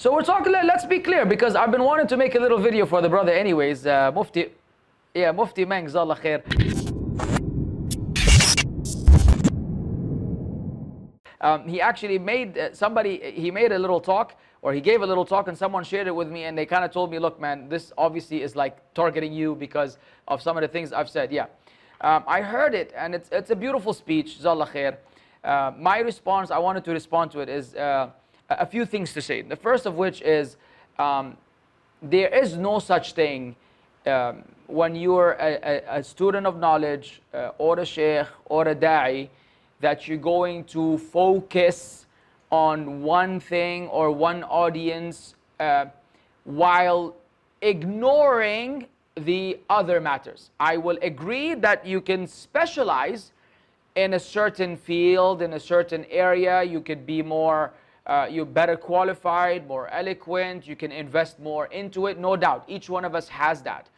So we're talking, let's be clear, because I've been wanting to make a little video for the brother anyways. Mufti Menk, Jazakallah khair. He actually made, he made a little talk, or he gave a little talk, and someone shared it with me, and they kind of told me, look man, this obviously is like targeting you because of some of the things I've said. Yeah, I heard it, and it's a beautiful speech, Jazakallah khair. My response, I wanted to respond to it, is a few things to say. The first of which is, there is no such thing when you're a student of knowledge, or a sheikh, or a da'i, that you're going to focus on one thing or one audience while ignoring the other matters. I will agree that you can specialize in a certain field, in a certain area. You could be more, you're better qualified, more eloquent, you can invest more into it, no doubt. Each one of us has that.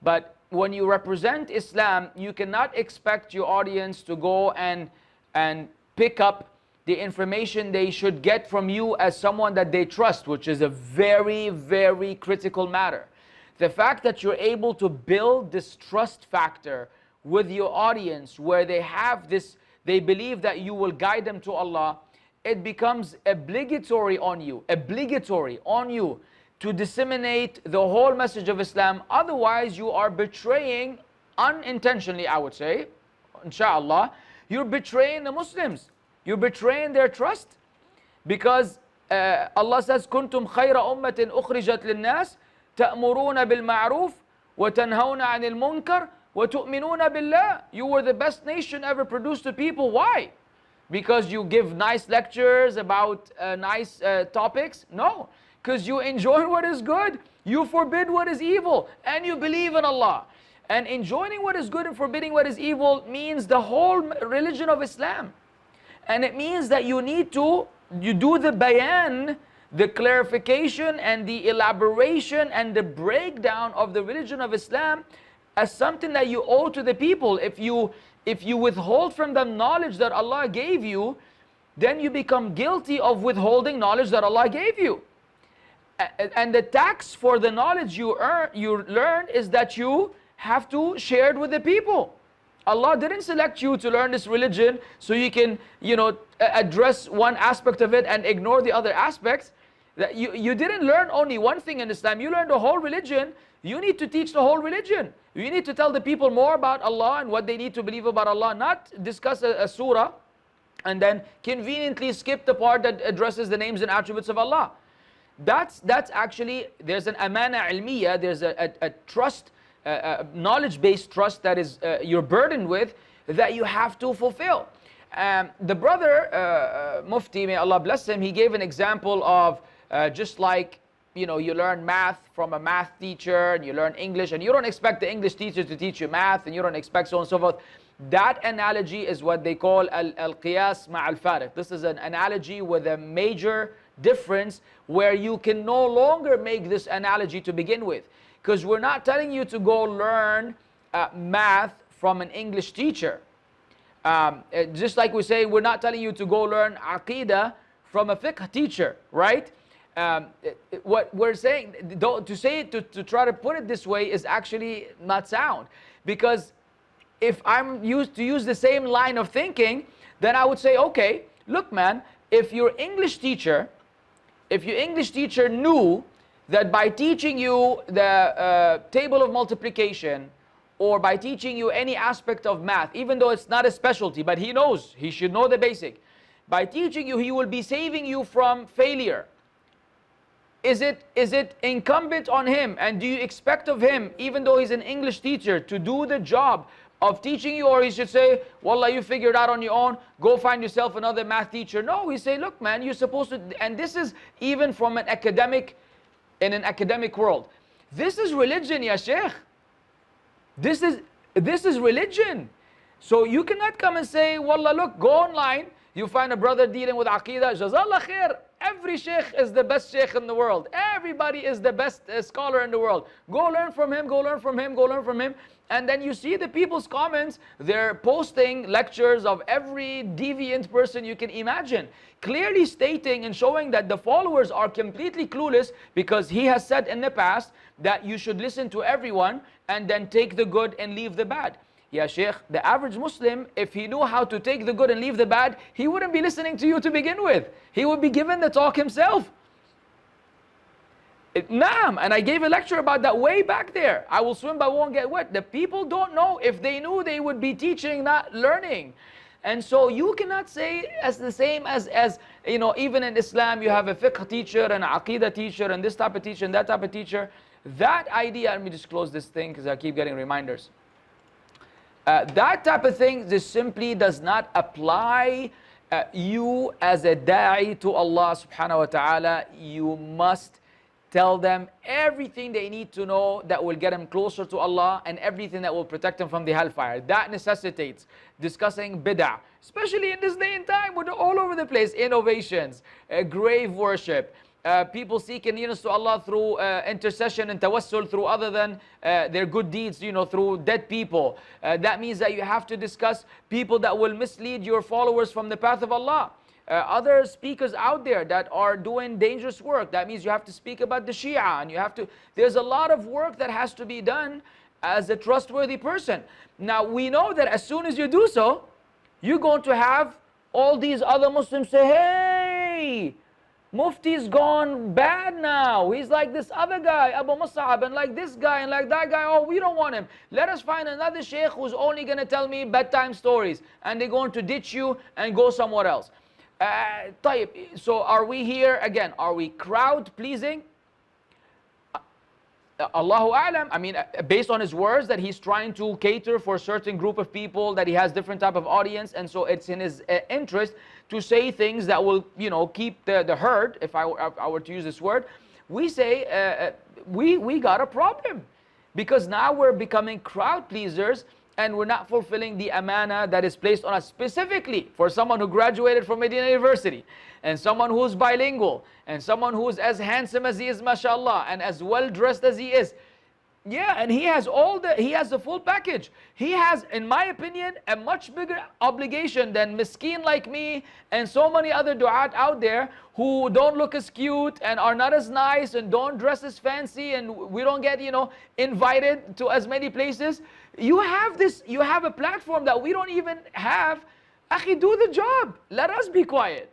But when you represent Islam, you cannot expect your audience to go and pick up the information they should get from you as someone that they trust, which is a very, very critical matter. The fact that you're able to build this trust factor with your audience, where they have this, they believe that you will guide them to Allah, it becomes obligatory on you to disseminate the whole message of Islam. Otherwise, you are betraying, unintentionally I would say, inshallah, you're betraying the Muslims. You're betraying their trust. Because Allah says, كُنْتُمْ خَيْرَ أُمَّةٍ أُخْرِجَتْ لِلنَّاسِ تَأْمُرُونَ بِالْمَعْرُوفِ وَتَنْهَوْنَ عَنِ الْمُنْكَرِ وَتُؤْمِنُونَ بِاللَّهِ. You were the best nation ever produced to people. Why? Because you give nice lectures about nice topics? No. Because you enjoy what is good, you forbid what is evil, and you believe in Allah. And enjoining what is good and forbidding what is evil means the whole religion of Islam. And it means that you do the bayan, the clarification and the elaboration and the breakdown of the religion of Islam as something that you owe to the people. If you withhold from them knowledge that Allah gave you, then you become guilty of withholding knowledge that Allah gave you. And the tax for the knowledge you learn is that you have to share it with the people. Allah didn't select you to learn this religion so you can, address one aspect of it and ignore the other aspects. That you didn't learn only one thing in Islam, you learned the whole religion. You need to teach the whole religion. You need to tell the people more about Allah and what they need to believe about Allah, not discuss a surah and then conveniently skip the part that addresses the names and attributes of Allah. That's actually, there's an amana ilmiya, there's a trust, knowledge-based trust that is you're burdened with, that you have to fulfill. The brother, Mufti, may Allah bless him, he gave an example of just like, you learn math from a math teacher, and you learn English, and you don't expect the English teacher to teach you math, and you don't expect so on and so forth. That analogy is what they call al-qiyas ma'al-fariq. This is an analogy with a major difference, where you can no longer make this analogy to begin with. Because we're not telling you to go learn math from an English teacher. Just like we say, we're not telling you to go learn aqidah from a fiqh teacher, right? What we're saying, to try to put it this way is actually not sound. Because if I'm used to use the same line of thinking, then I would say, okay, look man, if your English teacher knew that by teaching you the table of multiplication, or by teaching you any aspect of math, even though it's not a specialty, but he knows, he should know the basic. By teaching you, he will be saving you from failure. Is it incumbent on him, and do you expect of him, even though he's an English teacher, to do the job of teaching you, or he should say, wallah, you figure it out on your own, go find yourself another math teacher? No, he say, look man, you're supposed to, and this is even from in an academic world. This is religion, ya Shaykh. This is religion. So you cannot come and say, wallah, look, go online, you find a brother dealing with aqidah, Jazakallah khair. Every sheikh is the best sheikh in the world. everybody is the best scholar in the world. Go learn from him, go learn from him, go learn from him. And then you see the people's comments, they're posting lectures of every deviant person you can imagine, clearly stating and showing that the followers are completely clueless, because he has said in the past that you should listen to everyone and then take the good and leave the bad. Yeah, Sheikh, the average Muslim, if he knew how to take the good and leave the bad, he wouldn't be listening to you to begin with. He would be given the talk himself. Naam, and I gave a lecture about that way back there. I will swim but won't get wet. The people don't know. If they knew, they would be teaching, not learning. And so you cannot say as the same as you know, even in Islam, you have a fiqh teacher and an aqidah teacher and this type of teacher and that type of teacher. That idea, let me just close this thing because I keep getting reminders. That type of thing just simply does not apply. You as a da'i to Allah subhanahu wa ta'ala, you must tell them everything they need to know that will get them closer to Allah, and everything that will protect them from the hellfire. That necessitates discussing bid'ah, especially in this day and time with all over the place, innovations, grave worship, people seeking nearness to Allah through intercession and tawassul through other than their good deeds, you know, through dead people. That means that you have to discuss people that will mislead your followers from the path of Allah. Other speakers out there that are doing dangerous work. That means you have to speak about the Shia, and you have to, there's a lot of work that has to be done as a trustworthy person. Now we know that as soon as you do so, you're going to have all these other Muslims say, hey, Mufti's gone bad now. He's like this other guy, Abu Musab, and like this guy, and like that guy. Oh, we don't want him. Let us find another sheikh who's only going to tell me bedtime stories. And they're going to ditch you and go somewhere else. So are we here, again, are we crowd pleasing? Allahu A'lam. I mean, based on his words that he's trying to cater for a certain group of people, that he has different type of audience, and so it's in his interest to say things that will, you know, keep the herd, if I were to use this word. We say, we got a problem, because now we're becoming crowd pleasers, and we're not fulfilling the amana that is placed on us, specifically for someone who graduated from Medina University, and someone who's bilingual, and someone who's as handsome as he is, mashallah, and as well dressed as he is. Yeah, and he has the full package. He has, in my opinion, a much bigger obligation than miskeen like me and so many other du'at out there who don't look as cute and are not as nice and don't dress as fancy, and we don't get, you know, invited to as many places. You have a platform that we don't even have. Akhi, do the job. Let us be quiet.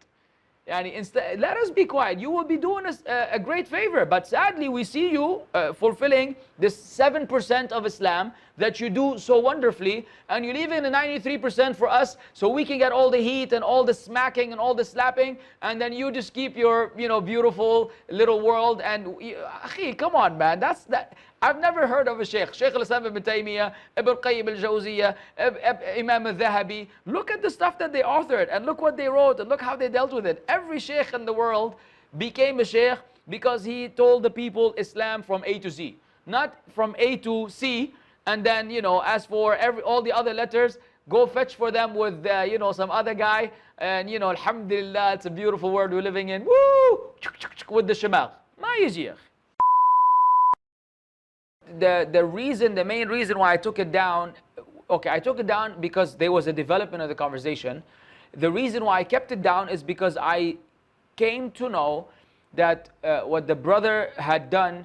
Instead, let us be quiet. You will be doing us a great favor. But sadly, we see you fulfilling this 7% of Islam that you do so wonderfully, and you leave in the 93% for us, so we can get all the heat and all the smacking and all the slapping, and then you just keep your, you know, beautiful little world. And akhi, come on, man. That's that. I've never heard of a sheikh, Shaykhul-Islaam Ibn Taymiyyah, Ibn Qayyim al-Jawziyah, Imam al-Dhahabi. Look at the stuff that they authored, and look what they wrote, and look how they dealt with it. Every sheikh in the world became a sheikh because he told the people Islam from A to Z, not from A to C. And then, you know, as for all the other letters, go fetch for them with, you know, some other guy. And, you know, alhamdulillah, it's a beautiful world we're living in. Woo! With the shamaq. Ma yaji. The main reason why I took it down, okay, I took it down because there was a development of the conversation. The reason why I kept it down is because I came to know that what the brother had done,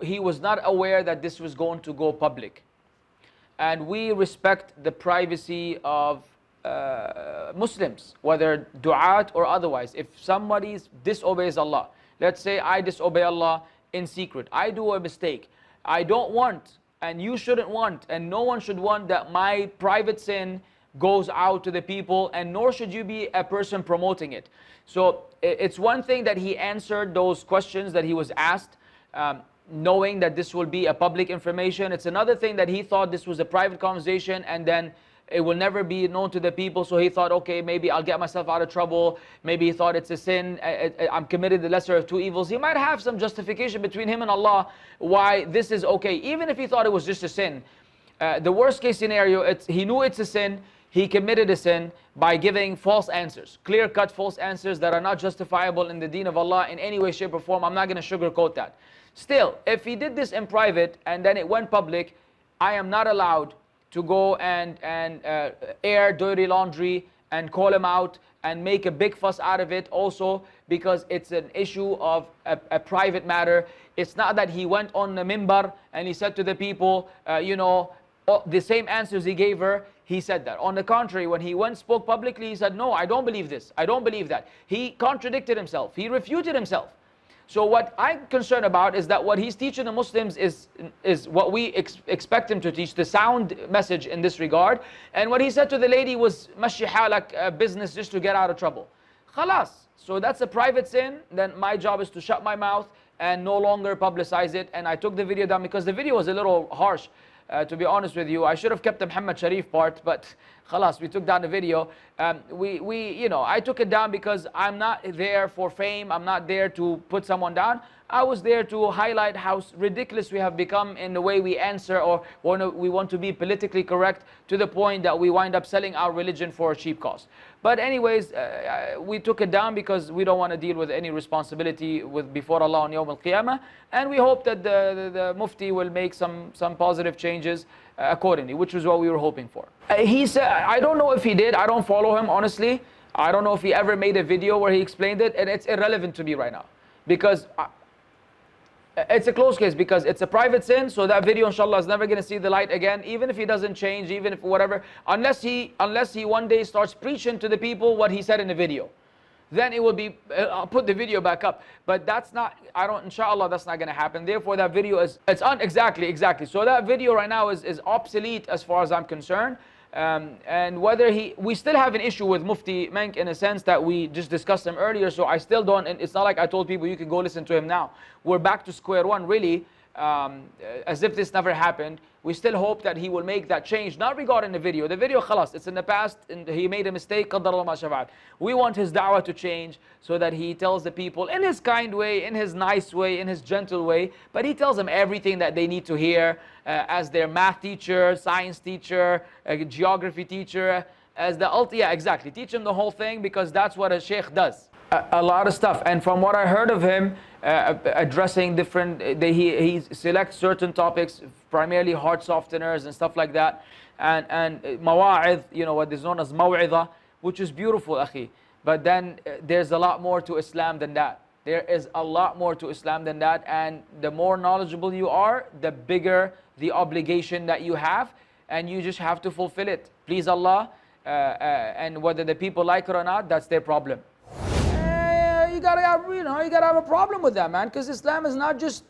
he was not aware that this was going to go public. And we respect the privacy of Muslims, whether du'at or otherwise. If somebody disobeys Allah, let's say I disobey Allah in secret, I do a mistake, I don't want, and you shouldn't want, and no one should want that my private sin goes out to the people, and nor should you be a person promoting it. So it's one thing that he answered those questions that he was asked, knowing that this will be a public information. It's another thing that he thought this was a private conversation, and then it will never be known to the people. So he thought, okay, maybe I'll get myself out of trouble. Maybe he thought it's a sin. I'm committed the lesser of two evils. He might have some justification between him and Allah why this is okay. Even if he thought it was just a sin, the worst case scenario, he knew it's a sin. he committed a sin by giving false answers, clear-cut false answers that are not justifiable in the deen of Allah in any way, shape or form. I'm not going to sugarcoat that. Still, if he did this in private and then it went public, I am not allowed to go and air dirty laundry and call him out and make a big fuss out of it also, because it's an issue of a private matter. It's not that he went on the mimbar and he said to the people, the same answers he gave her, he said that. On the contrary, when he spoke publicly, he said, no, I don't believe this, I don't believe that. He contradicted himself, he refuted himself. So what I'm concerned about is that what he's teaching the Muslims is what we expect him to teach, the sound message in this regard. And what he said to the lady was mashi halak, business just to get out of trouble. Khalas. So that's a private sin. Then my job is to shut my mouth and no longer publicize it. And I took the video down because the video was a little harsh. To be honest with you, I should have kept the Muhammad Sharif part, but khalas, we took down the video. I took it down because I'm not there for fame. I'm not there to put someone down. I was there to highlight how ridiculous we have become in the way we answer, or we want to be politically correct to the point that we wind up selling our religion for a cheap cost. But anyways, we took it down because we don't want to deal with any responsibility before Allah on Yawm al-Qiyamah, and we hope that the Mufti will make some positive changes accordingly, which is what we were hoping for. He said, I don't know if he did, I don't follow him honestly. I don't know if he ever made a video where he explained it, and it's irrelevant to me right now, because it's a closed case, because it's a private sin. So that video inshallah is never going to see the light again, even if he doesn't change, even if whatever, unless he one day starts preaching to the people what he said in the video, then it will be, I'll put the video back up. But that's not, inshallah that's not going to happen. Therefore that video is, exactly. So that video right now is obsolete as far as I'm concerned. And we still have an issue with Mufti Menk in a sense that we just discussed him earlier. So I still don't, and it's not like I told people you can go listen to him now. We're back to square one really, as if this never happened. We still hope that he will make that change, not regarding the video. The video, khalas, it's in the past, and he made a mistake, qaddar Allah ma shafa'al. We want his da'wah to change so that he tells the people in his kind way, in his nice way, in his gentle way, but he tells them everything that they need to hear as their math teacher, science teacher, geography teacher, as the exactly. Teach them the whole thing, because that's what a sheikh does. A lot of stuff. And from what I heard of him, addressing different, he selects certain topics, primarily heart softeners and stuff like that, and mawa'idh, what is known as maw'idha, which is beautiful, akhi. But then there's a lot more to Islam than that. There is a lot more to Islam than that, and the more knowledgeable you are, the bigger the obligation that you have, and you just have to fulfill it. Please Allah, and whether the people like it or not, that's their problem. You gotta have a problem with that, man, because Islam is not just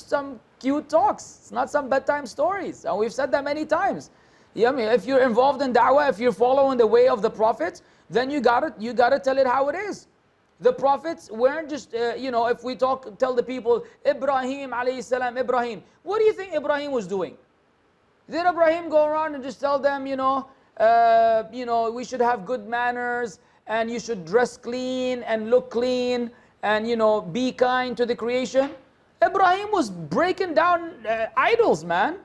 some cute talks. It's not some bedtime stories, and we've said that many times. I mean, if you're involved in da'wah, if you're following the way of the prophets, then you gotta tell it how it is. The prophets weren't just, if we tell the people, Ibrahim alayhi salam, Ibrahim. What do you think Ibrahim was doing? Did Ibrahim go around and just tell them, we should have good manners, and you should dress clean and look clean, and be kind to the creation? Ibrahim was breaking down idols, man.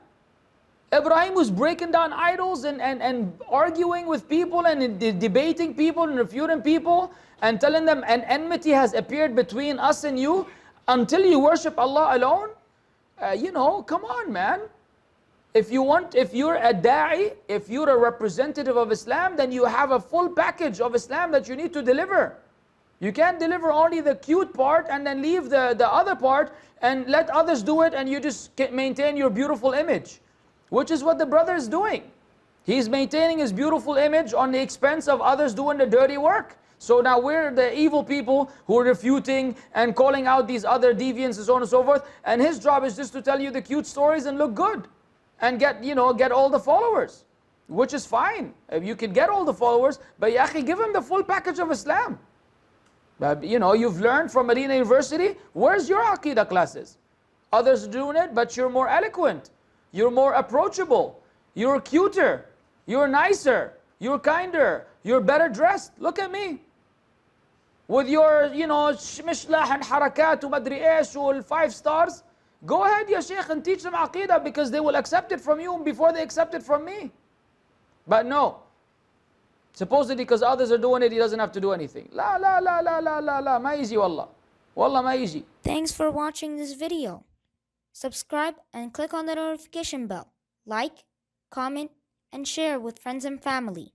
Ibrahim was breaking down idols and arguing with people and debating people and refuting people and telling them an enmity has appeared between us and you until you worship Allah alone. Come on, man. If you're a da'i, if you're a representative of Islam, then you have a full package of Islam that you need to deliver. You can't deliver only the cute part and then leave the other part and let others do it, and you just maintain your beautiful image, which is what the brother is doing. He's maintaining his beautiful image on the expense of others doing the dirty work. So now we're the evil people who are refuting and calling out these other deviants and so on and so forth, and his job is just to tell you the cute stories and look good and get all the followers, which is fine. You can get all the followers, but ya akhi, give him the full package of Islam. You've learned from Medina University. Where's your Aqidah classes? Others are doing it, but you're more eloquent, you're more approachable, you're cuter, you're nicer, you're kinder, you're better dressed. Look at me. With your, shmishlah and harakat madri esh 5 stars. Go ahead, ya Shaykh, and teach them Aqidah, because they will accept it from you before they accept it from me. But no, Supposedly because others are doing it, he doesn't have to do anything. La la la la la la la, ma easy wallah. Wallah ma easy. Thanks for watching this video. Subscribe and click on the notification bell. Like, comment, and share with friends and family.